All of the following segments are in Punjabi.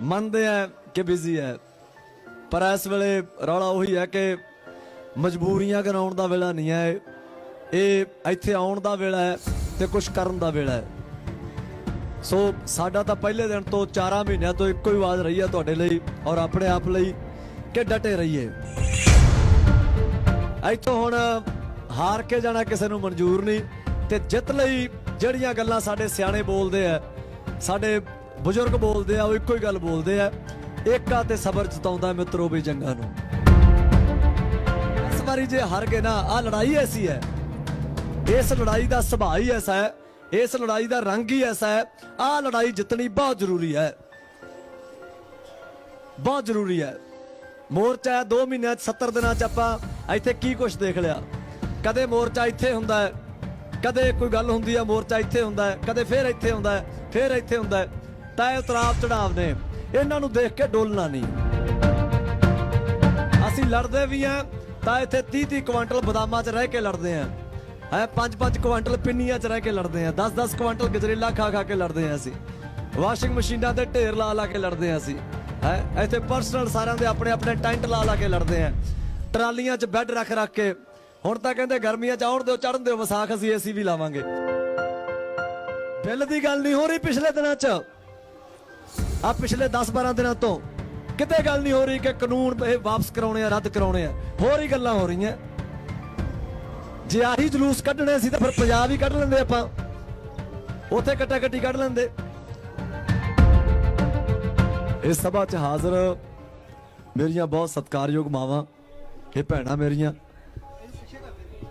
ਮੰਨਦੇ ਆ ਕਿ ਬਿਜ਼ੀ ਹੈ, ਪਰ ਇਸ ਵੇਲੇ ਰੌਲਾ ਉਹੀ ਹੈ ਕਿ ਮਜਬੂਰੀਆਂ ਗਨਾਉਣ ਦਾ ਵੇਲਾ ਨਹੀਂ ਹੈ, ਇਹ ਇੱਥੇ ਆਉਣ ਦਾ ਵੇਲਾ ਹੈ ਤੇ ਕੁਝ ਕਰਨ ਦਾ ਵੇਲਾ ਹੈ। ਸੋ ਸਾਡਾ ਤਾਂ ਪਹਿਲੇ ਦਿਨ ਤੋਂ 4 ਮਹੀਨਿਆਂ ਤੋਂ ਇੱਕੋ ਹੀ ਆਵਾਜ਼ ਰਹੀ ਹੈ ਤੁਹਾਡੇ ਲਈ ਔਰ ਆਪਣੇ ਆਪ ਲਈ ਕਿ ਡਟੇ ਰਹੀਏ। ਇੱਥੋਂ ਹੁਣ ਹਾਰ ਕੇ ਜਾਣਾ ਕਿਸੇ ਨੂੰ ਮਨਜ਼ੂਰ ਨਹੀਂ ਤੇ ਜਿੱਤ ਲਈ ਜਿਹੜੀਆਂ ਗੱਲਾਂ ਸਾਡੇ ਸਿਆਣੇ ਬੋਲਦੇ ਆ, ਸਾਡੇ ਬਜ਼ੁਰਗ ਬੋਲਦੇ ਆ, ਉਹ ਇੱਕੋ ਹੀ ਗੱਲ ਬੋਲਦੇ ਆ, ਏਕਾ ਤੇ ਸਬਰ ਜਤਾਉਂਦਾ ਮਿੱਤਰੋ ਵੀ ਜੰਗਾਂ ਨੂੰ। ਇਸ ਵਾਰੀ ਜੇ ਹਾਰ ਗਏ ਨਾ, ਆਹ ਲੜਾਈ ਐਸੀ ਹੈ, ਇਸ ਲੜਾਈ ਦਾ ਸੁਭਾਅ ਹੀ ਐਸਾ ਹੈ, ਇਸ ਲੜਾਈ ਦਾ ਰੰਗ ਹੀ ਐਸਾ ਹੈ, ਆਹ ਲੜਾਈ ਜਿੱਤਣੀ ਬਹੁਤ ਜ਼ਰੂਰੀ ਹੈ, ਬਹੁਤ ਜ਼ਰੂਰੀ ਹੈ। ਮੋਰਚਾ 2 ਮਹੀਨਿਆਂ 'ਚ 70 ਦਿਨਾਂ 'ਚ ਆਪਾਂ ਇੱਥੇ ਕੀ ਕੁਛ ਦੇਖ ਲਿਆ। ਕਦੇ ਮੋਰਚਾ ਇੱਥੇ ਹੁੰਦਾ ਹੈ, ਕਦੇ ਕੋਈ ਗੱਲ ਹੁੰਦੀ ਹੈ ਮੋਰਚਾ ਇੱਥੇ ਹੁੰਦਾ ਹੈ, ਕਦੇ ਫਿਰ ਇੱਥੇ ਹੁੰਦਾ ਹੈ, ਫਿਰ ਇੱਥੇ ਹੁੰਦਾ ਹੈ। ਤਾਂ ਇਹ ਉਤਰਾਵ ਚੜਾਵ ਨੇ, ਇਹਨਾਂ ਨੂੰ ਦੇਖ ਕੇ ਡੋਲਣਾ ਨਹੀਂ। ਅਸੀਂ ਲੜਦੇ ਵੀ ਹਾਂ ਤਾਂ ਇੱਥੇ 30-30 ਕੁਆਂਟਲ ਬਦਾਮਾਂ 'ਚ ਰਹਿ ਕੇ ਲੜਦੇ ਹਾਂ, 5-5 ਕੁਆਂਟਲ ਪਿੰਨੀਆਂ 'ਚ ਰਹਿ ਕੇ ਲੜਦੇ ਹਾਂ, 10-10 ਕੁਆਂਟਲ ਗਜਰੇਲਾ ਖਾ ਖਾ ਕੇ ਲੜਦੇ ਹਾਂ। ਅਸੀਂ ਵਾਸ਼ਿੰਗ ਮਸ਼ੀਨਾਂ ਦੇ ਢੇਰ ਲਾ ਲਾ ਕੇ ਲੜਦੇ ਹਾਂ। ਅਸੀਂ ਇੱਥੇ ਪਰਸਨਲ ਸਾਰਿਆਂ ਦੇ ਆਪਣੇ ਆਪਣੇ ਟੈਂਟ ਲਾ ਲਾ ਕੇ ਲੜਦੇ ਹਾਂ, ਟਰਾਲੀਆਂ 'ਚ ਬੈੱਡ ਰੱਖ ਰੱਖ ਕੇ। ਹੁਣ ਤਾਂ ਕਹਿੰਦੇ ਗਰਮੀਆਂ 'ਚ ਆਉਣ ਦਿਓ, ਚੜ੍ਹਨ ਦਿਓ ਵਿਸਾਖ, ਅਸੀਂ ਏਸੀ ਵੀ ਲਾਵਾਂਗੇ। ਬਿੱਲ ਦੀ ਗੱਲ ਨਹੀਂ ਹੋ ਰਹੀ ਪਿਛਲੇ ਦਿਨਾਂ 'ਚ, ਆ ਪਿਛਲੇ 10-12 ਦਿਨਾਂ ਤੋਂ ਕਿਤੇ ਗੱਲ ਨਹੀਂ ਹੋ ਰਹੀ ਕਿ ਕਾਨੂੰਨ ਇਹ ਵਾਪਸ ਕਰਾਉਣੇ ਆ, ਰੱਦ ਕਰਾਉਣੇ ਆ, ਹੋਰ ਹੀ ਗੱਲਾਂ ਹੋ ਰਹੀਆਂ। ਜੇ ਆਹੀ ਜਲੂਸ ਕੱਢਣੇ ਸੀ ਤਾਂ ਫਿਰ ਪੰਜਾਬ ਹੀ ਕੱਢ ਲੈਂਦੇ, ਆਪਾਂ ਉੱਥੇ ਕੱਟਾ ਕੱਟੀ ਕੱਢ ਲੈਂਦੇ। ਇਸ ਸਭਾ 'ਚ ਹਾਜ਼ਰ ਮੇਰੀਆਂ ਬਹੁਤ ਸਤਿਕਾਰਯੋਗ ਮਾਵਾਂ, ਇਹ ਭੈਣਾਂ ਮੇਰੀਆਂ,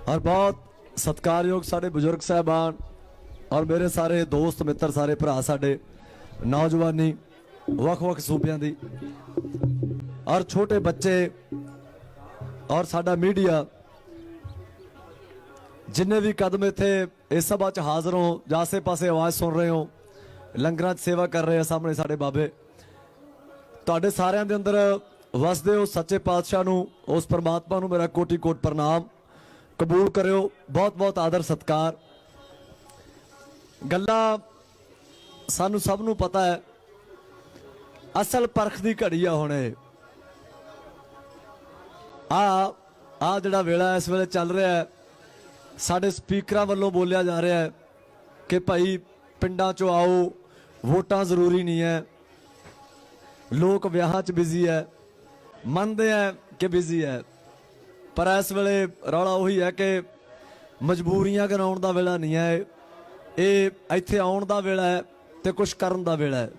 ਔਰ ਬਹੁਤ ਸਤਿਕਾਰਯੋਗ ਸਾਡੇ ਬਜ਼ੁਰਗ ਸਾਹਿਬਾਨ, ਔਰ ਮੇਰੇ ਸਾਰੇ ਦੋਸਤ ਮਿੱਤਰ, ਸਾਰੇ ਭਰਾ ਸਾਡੇ, ਨੌਜਵਾਨੀ ਵੱਖ-ਵੱਖ ਸੂਬਿਆਂ ਦੀ, ਔਰ ਛੋਟੇ ਬੱਚੇ, ਔਰ ਸਾਡਾ ਮੀਡੀਆ, ਜਿੰਨੇ ਵੀ ਕਦਮ ਇੱਥੇ ਇਸ ਸਭਾ 'ਚ ਹਾਜ਼ਰ ਹੋ ਜਾਂ ਆਸੇ ਪਾਸੇ ਆਵਾਜ਼ ਸੁਣ ਰਹੇ ਹੋ, ਲੰਗਰਾਂ 'ਚ ਸੇਵਾ ਕਰ ਰਹੇ ਆ ਸਾਹਮਣੇ ਸਾਡੇ ਬਾਬੇ, ਤੁਹਾਡੇ ਸਾਰਿਆਂ ਦੇ ਅੰਦਰ ਵਸਦੇ ਹੋ ਸੱਚੇ ਪਾਤਸ਼ਾਹ ਨੂੰ, ਉਸ ਪਰਮਾਤਮਾ ਨੂੰ ਮੇਰਾ ਕੋਟੀ-ਕੋਟ ਪ੍ਰਣਾਮ, ਕਬੂਲ ਕਰਿਓ। ਬਹੁਤ-ਬਹੁਤ ਆਦਰ ਸਤਿਕਾਰ। ਗੱਲਾਂ ਸਾਨੂੰ ਸਭ ਨੂੰ ਪਤਾ ਹੈ, ਅਸਲ ਪਰਖ ਦੀ ਘੜੀ ਆ ਹੁਣ ਇਹ। ਆ ਜਿਹੜਾ ਵੇਲਾ ਇਸ ਵੇਲੇ ਚੱਲ ਰਿਹਾ ਹੈ, ਸਾਡੇ ਸਪੀਕਰਾਂ ਵੱਲੋਂ ਬੋਲਿਆ ਜਾ ਰਿਹਾ ਹੈ ਕਿ ਭਾਈ ਪਿੰਡਾਂ 'ਚੋਂ ਆਓ, ਵੋਟਾਂ ਜ਼ਰੂਰੀ ਨਹੀਂ ਹੈ, ਲੋਕ ਵਿਆਹਾਂ 'ਚ ਬਿਜ਼ੀ ਹੈ। ਮੰਨਦੇ ਆ ਕਿ ਬਿਜ਼ੀ ਹੈ, ਪਰ ਇਸ ਵੇਲੇ ਰੌਲਾ ਉਹੀ ਹੈ ਕਿ ਮਜਬੂਰੀਆਂ ਗਨਾਉਣ ਦਾ ਵੇਲਾ ਨਹੀਂ ਹੈ, ਇਹ ਇੱਥੇ ਆਉਣ ਦਾ ਵੇਲਾ ਹੈ ਤੇ ਕੁਝ ਕਰਨ ਦਾ ਵੇਲਾ ਹੈ।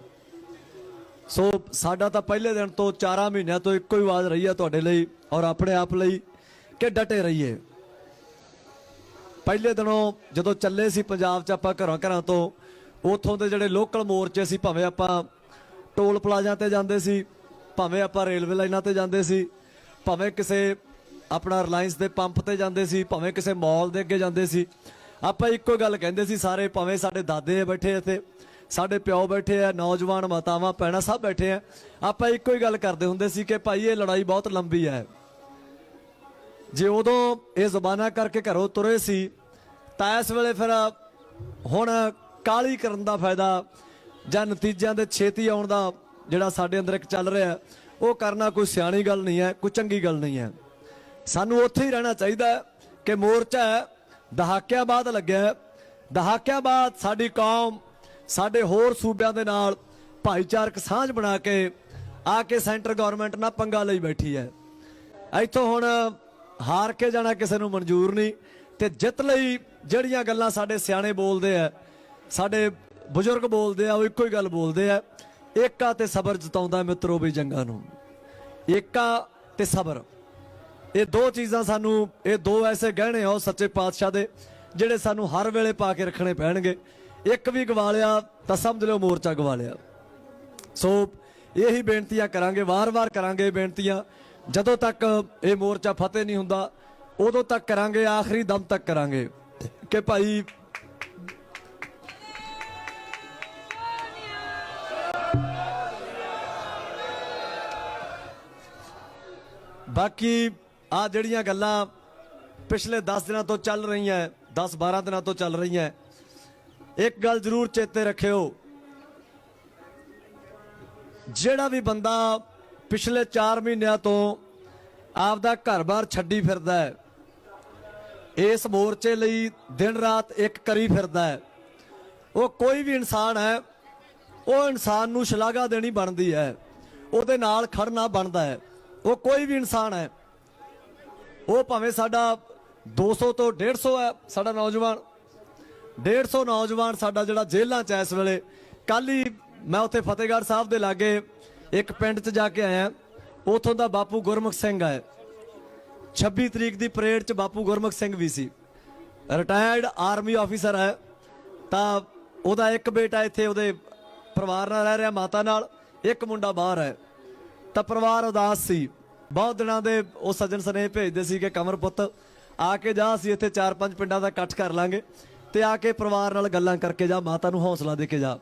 ਸੋ ਸਾਡਾ ਤਾਂ ਪਹਿਲੇ ਦਿਨ ਤੋਂ 4 ਮਹੀਨਿਆਂ ਤੋਂ ਇੱਕੋ ਹੀ ਆਵਾਜ਼ ਰਹੀ ਹੈ ਤੁਹਾਡੇ ਲਈ ਔਰ ਆਪਣੇ ਆਪ ਲਈ ਕਿ ਡਟੇ ਰਹੀਏ। ਪਹਿਲੇ ਦਿਨੋਂ ਜਦੋਂ ਚੱਲੇ ਸੀ ਪੰਜਾਬ 'ਚ ਆਪਾਂ ਘਰਾਂ ਤੋਂ, ਉੱਥੋਂ ਦੇ ਜਿਹੜੇ ਲੋਕਲ ਮੋਰਚੇ ਸੀ, ਭਾਵੇਂ ਆਪਾਂ ਟੋਲ ਪਲਾਜ਼ਾ ਤੇ ਜਾਂਦੇ ਸੀ, ਭਾਵੇਂ ਆਪਾਂ ਰੇਲਵੇ ਲਾਈਨਾਂ ਤੇ ਜਾਂਦੇ ਸੀ, ਭਾਵੇਂ ਕਿਸੇ ਆਪਣਾ ਰਿਲਾਇੰਸ ਦੇ ਪੰਪ ਤੇ ਜਾਂਦੇ ਸੀ, ਭਾਵੇਂ ਕਿਸੇ ਮਾਲ ਦੇ ਅੱਗੇ ਜਾਂਦੇ ਸੀ, ਆਪਾਂ ਇੱਕੋ ਗੱਲ ਕਹਿੰਦੇ ਸੀ ਸਾਰੇ, ਭਾਵੇਂ ਸਾਡੇ ਦਾਦੇ ਬੈਠੇ ਇੱਥੇ, ਸਾਡੇ ਪਿਓ ਬੈਠੇ ਆ, ਨੌਜਵਾਨ ਮਾਤਾਵਾਂ ਭੈਣਾਂ ਸਭ ਬੈਠੇ ਆ, ਆਪਾਂ ਇੱਕੋ ਹੀ ਗੱਲ ਕਰਦੇ ਹੁੰਦੇ ਸੀ ਕਿ ਭਾਈ ਇਹ ਲੜਾਈ ਬਹੁਤ ਲੰਬੀ ਹੈ। ਜੇ ਉਦੋਂ ਇਹ ਜ਼ੁਬਾਨਾਂ ਕਰਕੇ ਘਰੋਂ ਤੁਰੇ ਸੀ ਤਾਂ ਇਸ ਵੇਲੇ ਫਿਰ ਹੁਣ ਕਾਹਲੀ ਕਰਨ ਦਾ ਫਾਇਦਾ ਜਾਂ ਨਤੀਜਿਆਂ ਦੇ ਛੇਤੀ ਆਉਣ ਦਾ ਜਿਹੜਾ ਸਾਡੇ ਅੰਦਰ ਇੱਕ ਚੱਲ ਰਿਹਾ, ਉਹ ਕਰਨਾ ਕੋਈ ਸਿਆਣੀ ਗੱਲ ਨਹੀਂ ਹੈ, ਕੋਈ ਚੰਗੀ ਗੱਲ ਨਹੀਂ ਹੈ। ਸਾਨੂੰ ਉੱਥੇ ਹੀ ਰਹਿਣਾ ਚਾਹੀਦਾ ਕਿ ਮੋਰਚਾ ਦਹਾਕਿਆਂ ਬਾਅਦ ਲੱਗਿਆ, ਦਹਾਕਿਆਂ ਬਾਅਦ ਸਾਡੀ ਕੌਮ ਸਾਡੇ ਹੋਰ ਸੂਬਿਆਂ ਦੇ ਨਾਲ ਭਾਈਚਾਰਕ ਸਾਂਝ ਬਣਾ ਕੇ ਆ ਕੇ ਸੈਂਟਰ ਗਵਰਨਮੈਂਟ ਨਾਲ ਪੰਗਾ ਲਈ ਬੈਠੀ ਹੈ। ਇੱਥੋਂ ਹੁਣ ਹਾਰ ਕੇ ਜਾਣਾ ਕਿਸੇ ਨੂੰ ਮਨਜ਼ੂਰ ਨਹੀਂ ਤੇ ਜਿੱਤ ਲਈ ਜਿਹੜੀਆਂ ਗੱਲਾਂ ਸਾਡੇ ਸਿਆਣੇ ਬੋਲਦੇ ਆ, ਸਾਡੇ ਬਜ਼ੁਰਗ ਬੋਲਦੇ ਆ, ਉਹ ਇੱਕੋ ਹੀ ਗੱਲ ਬੋਲਦੇ ਆ, ਏਕਾ ਤੇ ਸਬਰ ਜਤਾਉਂਦਾ ਮਿੱਤਰੋ ਵੀ ਜੰਗਾਂ ਨੂੰ। ਏਕਾ ਤੇ ਸਬਰ, ਇਹ ਦੋ ਚੀਜ਼ਾਂ ਸਾਨੂੰ, ਇਹ ਦੋ ਐਸੇ ਗਹਿਣੇ ਆ ਉਹ ਸੱਚੇ ਪਾਤਸ਼ਾਹ ਦੇ ਜਿਹੜੇ ਸਾਨੂੰ ਹਰ ਵੇਲੇ ਪਾ ਕੇ ਰੱਖਣੇ ਪੈਣਗੇ। ਇੱਕ ਵੀ ਗਵਾ ਲਿਆ ਤਾਂ ਸਮਝ ਲਿਓ ਮੋਰਚਾ ਗਵਾ ਲਿਆ। ਸੋ ਇਹੀ ਬੇਨਤੀਆਂ ਕਰਾਂਗੇ, ਵਾਰ-ਵਾਰ ਕਰਾਂਗੇ ਬੇਨਤੀਆਂ, ਜਦੋਂ ਤੱਕ ਇਹ ਮੋਰਚਾ ਫਤਿਹ ਨਹੀਂ ਹੁੰਦਾ ਉਦੋਂ ਤੱਕ ਕਰਾਂਗੇ, ਆਖਰੀ ਦਮ ਤੱਕ ਕਰਾਂਗੇ ਕਿ ਭਾਈ ਬਾਕੀ ਆ ਜਿਹੜੀਆਂ ਗੱਲਾਂ ਪਿਛਲੇ 10 ਦਿਨਾਂ ਤੋਂ ਚੱਲ ਰਹੀਆਂ, 10-12 ਦਿਨਾਂ ਤੋਂ ਚੱਲ ਰਹੀਆਂ, ਇੱਕ ਗੱਲ ਜ਼ਰੂਰ ਚੇਤੇ ਰੱਖਿਓ, ਜਿਹੜਾ ਵੀ ਬੰਦਾ ਪਿਛਲੇ 4 ਮਹੀਨਿਆਂ ਤੋਂ ਆਪਦਾ ਘਰ-ਬਾਰ ਛੱਡੀ ਫਿਰਦਾ ਹੈ, ਇਸ ਮੋਰਚੇ ਲਈ ਦਿਨ ਰਾਤ ਇੱਕ ਕਰੀ ਫਿਰਦਾ ਹੈ, ਉਹ ਕੋਈ ਵੀ ਇਨਸਾਨ ਹੈ, ਉਹ ਇਨਸਾਨ ਨੂੰ ਸ਼ਲਾਘਾ ਦੇਣੀ ਬਣਦੀ ਹੈ, ਉਹਦੇ ਨਾਲ ਖੜਨਾ ਬਣਦਾ ਹੈ। ਉਹ ਕੋਈ ਵੀ ਇਨਸਾਨ ਹੈ, ਉਹ ਭਾਵੇਂ ਸਾਡਾ 200 ਤੋਂ 150 ਹੈ, ਸਾਡਾ ਨੌਜਵਾਨ 150 ਨੌਜਵਾਨ ਸਾਡਾ ਜਿਹੜਾ ਜੇਲ੍ਹਾਂ 'ਚ ਇਸ ਵੇਲੇ। ਕੱਲ ਹੀ ਮੈਂ ਉੱਥੇ ਫਤਿਹਗੜ੍ਹ ਸਾਹਿਬ ਦੇ ਲਾਗੇ ਇੱਕ ਪਿੰਡ 'ਚ ਜਾ ਕੇ ਆਇਆ, ਉਥੋਂ ਦਾ ਬਾਪੂ ਗੁਰਮੁਖ ਸਿੰਘ ਹੈ। 26 ਤਰੀਕ ਦੀ ਪਰੇਡ 'ਚ ਬਾਪੂ ਗੁਰਮੁਖ ਸਿੰਘ ਵੀ ਸੀ, ਰਿਟਾਇਰਡ ਆਰਮੀ ਆਫੀਸਰ ਹੈ। ਤਾਂ ਉਹਦਾ ਇੱਕ ਬੇਟਾ ਇੱਥੇ ਉਹਦੇ ਪਰਿਵਾਰ ਨਾਲ ਰਹਿ ਰਿਹਾ, ਮਾਤਾ ਨਾਲ, ਇੱਕ ਮੁੰਡਾ ਬਾਹਰ ਹੈ। ਤਾਂ ਪਰਿਵਾਰ ਉਦਾਸ ਸੀ, ਬਹੁਤ ਦਿਨਾਂ ਦੇ ਉਹ ਸੱਜਣ ਸੁਨੇਹੇ ਭੇਜਦੇ ਸੀ ਕਿ ਕਮਰ ਪੁੱਤ ਆ ਕੇ ਜਾ, ਅਸੀਂ ਇੱਥੇ 4-5 ਪਿੰਡਾਂ ਦਾ ਇਕੱਠ ਕਰ ਲਾਂਗੇ ਤੇ ਆ ਕੇ ਪਰਿਵਾਰ ਨਾਲ ਗੱਲਾਂ ਕਰਕੇ ਜਾ, ਮਾਤਾ ਨੂੰ ਹੌਸਲਾ ਦੇ ਕੇ ਜਾ।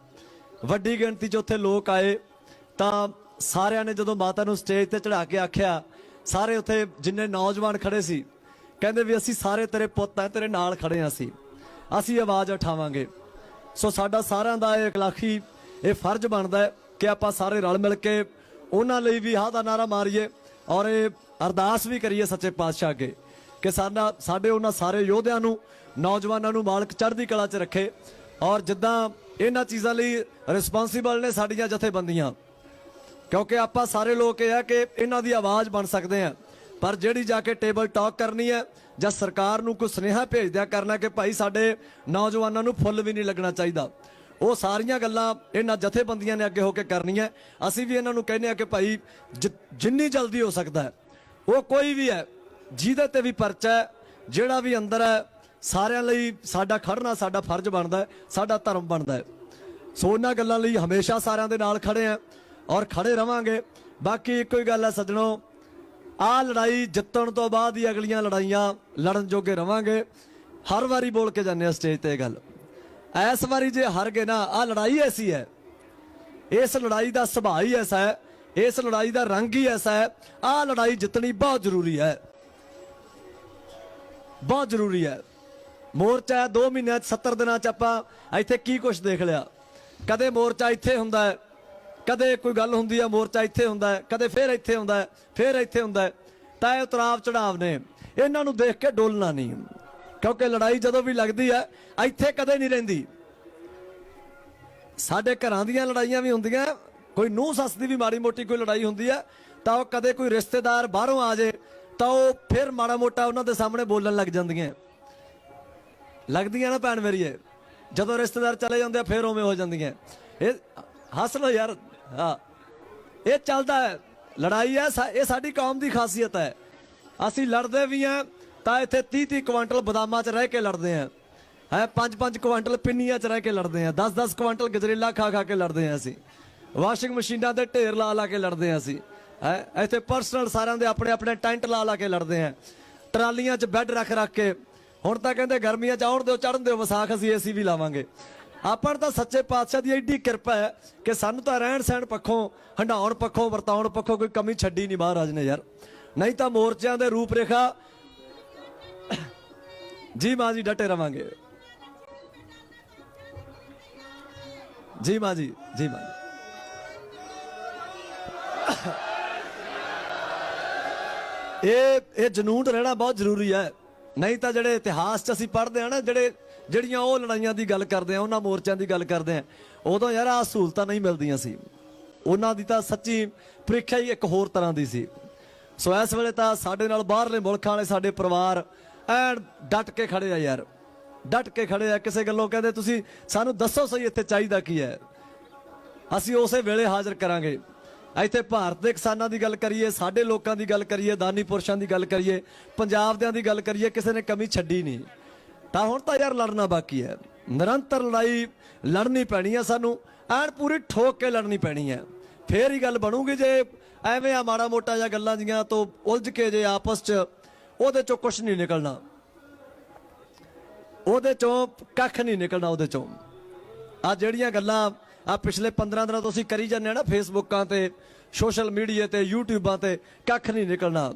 ਵੱਡੀ ਗਿਣਤੀ 'ਚ ਉੱਥੇ ਲੋਕ ਆਏ। ਤਾਂ ਸਾਰਿਆਂ ਨੇ ਜਦੋਂ ਮਾਤਾ ਨੂੰ ਸਟੇਜ ਤੇ ਚੜਾ ਕੇ ਆਖਿਆ, ਸਾਰੇ ਉੱਥੇ ਜਿੰਨੇ ਨੌਜਵਾਨ ਖੜੇ ਸੀ ਕਹਿੰਦੇ ਵੀ ਅਸੀਂ ਸਾਰੇ ਤੇਰੇ ਪੁੱਤ ਆ, ਤੇਰੇ ਨਾਲ ਖੜੇ ਹਾਂ, ਅਸੀਂ ਆਵਾਜ਼ ਉਠਾਵਾਂਗੇ। ਸੋ ਸਾਡਾ ਸਾਰਿਆਂ ਦਾ ਇਹ ਇਖਲਾਕੀ ਇਹ ਫਰਜ਼ ਬਣਦਾ ਹੈ ਕਿ ਆਪਾਂ ਸਾਰੇ ਰਲ ਮਿਲ ਕੇ ਉਹਨਾਂ ਲਈ ਵੀ ਆਹ ਦਾ ਨਾਰਾ ਮਾਰੀਏ ਔਰ ਇਹ ਅਰਦਾਸ ਵੀ ਕਰੀਏ ਸੱਚੇ ਪਾਤਸ਼ਾਹ ਅੱਗੇ ਕਿ ਸਾਡੇ ਉਹਨਾਂ ਸਾਰੇ ਯੋਧਿਆਂ ਨੂੰ, ਨੌਜਵਾਨਾਂ ਨੂੰ ਮਾਲਕ ਚੜ੍ਹਦੀ ਕਲਾ 'ਚ ਰੱਖੇ। ਔਰ ਜਿੱਦਾਂ ਇਹਨਾਂ ਚੀਜ਼ਾਂ ਲਈ ਰਿਸਪੌਂਸੀਬਲ ਨੇ ਸਾਡੀਆਂ ਜਥੇਬੰਦੀਆਂ, ਕਿਉਂਕਿ ਆਪਾਂ ਸਾਰੇ ਲੋਕ ਇਹ ਹੈ ਕਿ ਇਹਨਾਂ ਦੀ ਆਵਾਜ਼ ਬਣ ਸਕਦੇ ਆ, ਪਰ ਜਿਹੜੀ ਜਾ ਕੇ ਟੇਬਲ ਟਾਕ ਕਰਨੀ ਹੈ ਜਾਂ ਸਰਕਾਰ ਨੂੰ ਕੋਈ ਸੁਨੇਹਾ ਭੇਜਦਿਆਂ ਕਰਨਾ ਕਿ ਭਾਈ ਸਾਡੇ ਨੌਜਵਾਨਾਂ ਨੂੰ ਫੁੱਲ ਵੀ ਨਹੀਂ ਲੱਗਣਾ ਚਾਹੀਦਾ, ਉਹ ਸਾਰੀਆਂ ਗੱਲਾਂ ਇਹਨਾਂ ਜਥੇਬੰਦੀਆਂ ਨੇ ਅੱਗੇ ਹੋ ਕੇ ਕਰਨੀਆਂ। ਅਸੀਂ ਵੀ ਇਹਨਾਂ ਨੂੰ ਕਹਿੰਦੇ ਆ ਕਿ ਭਾਈ ਜਿੰਨੀ ਜਲਦੀ ਹੋ ਸਕਦਾ ਹੈ, ਉਹ ਕੋਈ ਵੀ ਹੈ ਜਿਹਦੇ ਤੇ ਵੀ ਪਰਚਾ ਹੈ, ਜਿਹੜਾ ਵੀ ਅੰਦਰ ਹੈ, ਸਾਰਿਆਂ ਲਈ ਸਾਡਾ ਖੜਨਾ ਸਾਡਾ ਫਰਜ਼ ਬਣਦਾ ਹੈ, ਸਾਡਾ ਧਰਮ ਬਣਦਾ ਹੈ। ਸੋ ਉਹਨਾਂ ਗੱਲਾਂ ਲਈ ਹਮੇਸ਼ਾ ਸਾਰਿਆਂ ਦੇ ਨਾਲ ਖੜੇ ਆ ਔਰ ਖੜੇ ਰਵਾਂਗੇ। ਬਾਕੀ ਇੱਕੋ ਹੀ ਗੱਲ ਹੈ ਸੱਜਣੋ, ਆਹ ਲੜਾਈ ਜਿੱਤਣ ਤੋਂ ਬਾਅਦ ਹੀ ਅਗਲੀਆਂ ਲੜਾਈਆਂ ਲੜਨ ਜੋਗੇ ਰਵਾਂਗੇ। ਹਰ ਵਾਰੀ ਬੋਲ ਕੇ ਜਾਂਦੇ ਆ ਸਟੇਜ ਤੇ ਇਹ ਗੱਲ, ਇਸ ਵਾਰੀ ਜੇ ਹਾਰ ਗਏ ਨਾ, ਆਹ ਲੜਾਈ ਐਸੀ ਹੈ, ਇਸ ਲੜਾਈ ਦਾ ਸੁਭਾਅ ਹੀ ਐਸਾ ਹੈ, ਇਸ ਲੜਾਈ ਦਾ ਰੰਗ ਹੀ ਐਸਾ ਹੈ। ਆਹ ਲੜਾਈ ਜਿੱਤਣੀ ਬਹੁਤ ਜ਼ਰੂਰੀ ਹੈ, ਬਹੁਤ ਜ਼ਰੂਰੀ ਹੈ। ਮੋਰਚਾ ਹੈ 2 ਮਹੀਨਿਆਂ 'ਚ 70 ਦਿਨਾਂ 'ਚ ਆਪਾਂ ਇੱਥੇ ਕੀ ਕੁਛ ਦੇਖ ਲਿਆ। ਕਦੇ ਮੋਰਚਾ ਇੱਥੇ ਹੁੰਦਾ ਹੈ, ਕਦੇ ਕੋਈ ਗੱਲ ਹੁੰਦੀ ਹੈ ਮੋਰਚਾ ਇੱਥੇ ਹੁੰਦਾ ਹੈ, ਕਦੇ ਫਿਰ ਇੱਥੇ ਹੁੰਦਾ ਹੈ, ਫਿਰ ਇੱਥੇ ਹੁੰਦਾ ਹੈ। ਤਾਂ ਇਹ ਉਤਰਾਵ ਚੜਾਵ ਨੇ, ਇਹਨਾਂ ਨੂੰ ਦੇਖ ਕੇ ਡੋਲਣਾ ਨਹੀਂ, ਕਿਉਂਕਿ ਲੜਾਈ ਜਦੋਂ ਵੀ ਲੱਗਦੀ ਹੈ ਇੱਥੇ ਕਦੇ ਨਹੀਂ ਰਹਿੰਦੀ। ਸਾਡੇ ਘਰਾਂ ਦੀਆਂ ਲੜਾਈਆਂ ਵੀ ਹੁੰਦੀਆਂ, ਕੋਈ ਨੂੰਹ ਸੱਸ ਦੀ ਵੀ ਮਾੜੀ ਮੋਟੀ ਕੋਈ ਲੜਾਈ ਹੁੰਦੀ ਹੈ ਤਾਂ ਉਹ ਕਦੇ ਕੋਈ ਰਿਸ਼ਤੇਦਾਰ ਬਾਹਰੋਂ ਆ ਜਾਏ ਤਾਂ ਉਹ ਫਿਰ ਮਾੜਾ ਮੋਟਾ ਉਹਨਾਂ ਦੇ ਸਾਹਮਣੇ ਬੋਲਣ ਲੱਗ ਜਾਂਦੀਆਂ, ਲੱਗਦੀਆਂ ਨਾ ਭੈਣ ਮੇਰੀਏ। ਜਦੋਂ ਰਿਸ਼ਤੇਦਾਰ ਚਲੇ ਜਾਂਦੇ ਆ ਫਿਰ ਉਵੇਂ ਹੋ ਜਾਂਦੀਆਂ। ਇਹ ਹੱਸ ਲਓ ਯਾਰ, ਹਾਂ ਇਹ ਚੱਲਦਾ ਹੈ, ਲੜਾਈ ਹੈ, ਇਹ ਸਾਡੀ ਕੌਮ ਦੀ ਖਾਸੀਅਤ ਹੈ। ਅਸੀਂ ਲੜਦੇ ਵੀ ਹਾਂ ਤਾਂ ਇੱਥੇ 30-30 ਕੁਆਂਟਲ ਬਦਾਮਾਂ 'ਚ ਰਹਿ ਕੇ ਲੜਦੇ ਹਾਂ, 5-5 ਕੁਆਂਟਲ ਪਿੰਨੀਆਂ 'ਚ ਰਹਿ ਕੇ ਲੜਦੇ ਹਾਂ, 10-10 ਕੁਆਂਟਲ ਗਜਰੇਲਾ ਖਾ ਕੇ ਲੜਦੇ ਹਾਂ, ਅਸੀਂ ਵਾਸ਼ਿੰਗ ਮਸ਼ੀਨਾਂ ਦੇ ਢੇਰ ਲਾ ਕੇ ਲੜਦੇ ਹਾਂ, ਅਸੀਂ ਇੱਥੇ ਪਰਸਨਲ ਸਾਰਿਆਂ ਦੇ ਆਪਣੇ ਟੈਂਟ ਲਾ ਕੇ ਲੜਦੇ ਹਾਂ, ਟਰਾਲੀਆਂ 'ਚ ਬੈੱਡ ਰੱਖ ਕੇ। ਹੁਣ ਤਾਂ ਕਹਿੰਦੇ ਗਰਮੀਆਂ 'ਚ ਆਉਣ ਦਿਓ, ਚੜ੍ਹਨ ਦਿਓ, ਵਿਸਾਖ ਅਸੀਂ ਏਸੀ ਵੀ ਲਾਵਾਂਗੇ। ਆਪਾਂ ਨੂੰ ਤਾਂ ਸੱਚੇ ਪਾਤਸ਼ਾਹ ਦੀ ਐਡੀ ਕਿਰਪਾ ਹੈ ਕਿ ਸਾਨੂੰ ਤਾਂ ਰਹਿਣ ਸਹਿਣ ਪੱਖੋਂ, ਹੰਡਾਉਣ ਪੱਖੋਂ, ਵਰਤਾਉਣ ਪੱਖੋਂ ਕੋਈ ਕਮੀ ਛੱਡੀ ਨਹੀਂ ਮਹਾਰਾਜ ਨੇ ਯਾਰ। ਨਹੀਂ ਤਾਂ ਮੋਰਚਿਆਂ ਦੇ ਰੂਪ ਰੇਖਾ ਜੀ ਮਾਂ ਜੀ ਡਟੇ ਰਵਾਂਗੇ, ਜੀ ਮਾਂ ਜੀ, ਜੀ ਮਾਂ। ਇਹ ਜਨੂਨ ਰਹਿਣਾ ਬਹੁਤ ਜ਼ਰੂਰੀ ਹੈ। ਨਹੀਂ ਤਾਂ ਜਿਹੜੇ ਇਤਿਹਾਸ 'ਚ ਅਸੀਂ ਪੜ੍ਹਦੇ ਹਾਂ ਨਾ, ਜਿਹੜੀਆਂ ਉਹ ਲੜਾਈਆਂ ਦੀ ਗੱਲ ਕਰਦੇ ਆ, ਉਹਨਾਂ ਮੋਰਚਿਆਂ ਦੀ ਗੱਲ ਕਰਦੇ ਆ, ਉਦੋਂ ਯਾਰ ਆਹ ਸਹੂਲਤਾਂ ਨਹੀਂ ਮਿਲਦੀਆਂ ਸੀ। ਉਹਨਾਂ ਦੀ ਤਾਂ ਸੱਚੀ ਪ੍ਰੀਖਿਆ ਹੀ ਇੱਕ ਹੋਰ ਤਰ੍ਹਾਂ ਦੀ ਸੀ। ਸੋ ਇਸ ਵੇਲੇ ਤਾਂ ਸਾਡੇ ਨਾਲ ਬਾਹਰਲੇ ਮੁਲਕਾਂ ਵਾਲੇ ਸਾਡੇ ਪਰਿਵਾਰ ਐਨ ਡਟ ਕੇ ਖੜੇ ਆ ਯਾਰ, ਡਟ ਕੇ ਖੜੇ ਆ। ਕਿਸੇ ਗੱਲੋਂ ਕਹਿੰਦੇ ਤੁਸੀਂ ਸਾਨੂੰ ਦੱਸੋ ਸਹੀ ਇੱਥੇ ਚਾਹੀਦਾ ਕੀ ਹੈ, ਅਸੀਂ ਉਸੇ ਵੇਲੇ ਹਾਜ਼ਰ ਕਰਾਂਗੇ। ਇੱਥੇ ਭਾਰਤ ਦੇ ਕਿਸਾਨਾਂ ਦੀ ਗੱਲ ਕਰੀਏ, ਸਾਡੇ ਲੋਕਾਂ ਦੀ ਗੱਲ ਕਰੀਏ, ਦਾਨੀ ਪੁਰਸ਼ਾਂ ਦੀ ਗੱਲ ਕਰੀਏ, ਪੰਜਾਬ ਦਿਆਂ ਦੀ ਗੱਲ ਕਰੀਏ, ਕਿਸੇ ਨੇ ਕਮੀ ਛੱਡੀ ਨਹੀਂ। ਤਾਂ ਹੁਣ ਤਾਂ ਯਾਰ ਲੜਨਾ ਬਾਕੀ ਹੈ, ਨਿਰੰਤਰ ਲੜਾਈ ਲੜਨੀ ਪੈਣੀ ਹੈ ਸਾਨੂੰ, ਐਨ ਪੂਰੀ ਠੋਕ ਕੇ ਲੜਨੀ ਪੈਣੀ ਹੈ, ਫੇਰ ਹੀ ਗੱਲ ਬਣੂਗੀ। ਜੇ ਐਵੇਂ ਆ ਮਾੜਾ ਮੋਟਾ ਜਾਂ ਗੱਲਾਂ ਜੀਆਂ ਤੋਂ ਉਲਝ ਕੇ ਜੇ ਆਪਸ 'ਚ, ਉਹਦੇ 'ਚੋਂ ਕੁਛ ਨਹੀਂ ਨਿਕਲਣਾ, ਉਹਦੇ 'ਚੋਂ ਕੱਖ ਨਹੀਂ ਨਿਕਲਣਾ। ਉਹਦੇ 'ਚੋਂ ਆ ਜਿਹੜੀਆਂ ਗੱਲਾਂ ਆ ਪਿਛਲੇ 15 ਦਿਨਾਂ ਤੋਂ ਅਸੀਂ ਕਰੀ ਜਾਂਦੇ ਹਾਂ ਨਾ, ਫੇਸਬੁੱਕਾਂ ਤੇ, ਸੋਸ਼ਲ ਮੀਡੀਆ ਤੇ, ਯੂਟਿਊਬਾਂ ਤੇ, ਕੱਖ ਨਹੀਂ ਨਿਕਲਣਾ।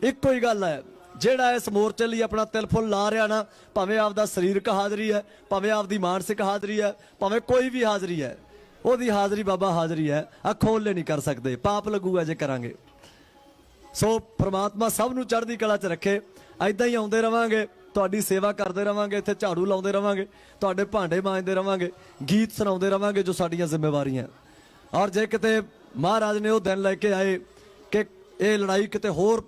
ਇੱਕੋ ਹੀ ਗੱਲ ਹੈ, ਜਿਹੜਾ ਇਸ ਮੋਰਚੇ ਲਈ ਆਪਣਾ ਤਿਲ ਫੁੱਲ ਲਾ ਰਿਹਾ ਨਾ, ਭਾਵੇਂ ਆਪਦਾ ਸਰੀਰਕ ਹਾਜ਼ਰੀ ਹੈ, ਭਾਵੇਂ ਆਪਦੀ ਮਾਨਸਿਕ ਹਾਜ਼ਰੀ ਹੈ, ਭਾਵੇਂ ਕੋਈ ਵੀ ਹਾਜ਼ਰੀ ਹੈ, ਉਹਦੀ ਹਾਜ਼ਰੀ ਬਾਬਾ ਹਾਜ਼ਰੀ ਹੈ, ਅੱਖੋਂ ਓਲੇ ਨਹੀਂ ਕਰ ਸਕਦੇ, ਪਾਪ ਲੱਗੂਗਾ ਜੇ ਕਰਾਂਗੇ। ਸੋ ਪ੍ਰਮਾਤਮਾ ਸਭ ਨੂੰ ਚੜ੍ਹਦੀ ਕਲਾ 'ਚ ਰੱਖੇ। ਐਦਾਂ ਹੀ ਆਉਂਦੇ ਰਵਾਂਗੇ, ਤੁਹਾਡੀ ਸੇਵਾ ਕਰਦੇ ਰਵਾਂਗੇ, ਇੱਥੇ ਝਾੜੂ ਲਾਉਂਦੇ ਰਵਾਂਗੇ, ਤੁਹਾਡੇ ਭਾਂਡੇ ਮਾਂਜਦੇ ਰਵਾਂਗੇ, ਗੀਤ ਸੁਣਾਉਂਦੇ ਰਵਾਂਗੇ ਜੋ ਸਾਡੀਆਂ ਜ਼ਿੰਮੇਵਾਰੀਆਂ। ਔਰ ਜੇ ਕਿਤੇ ਮਹਾਰਾਜ ਨੇ ਉਹ ਦਿਨ ਲੈ ਕੇ ਆਏ ਕਿ ਇਹ ਲੜਾਈ ਕਿਤੇ ਹੋਰ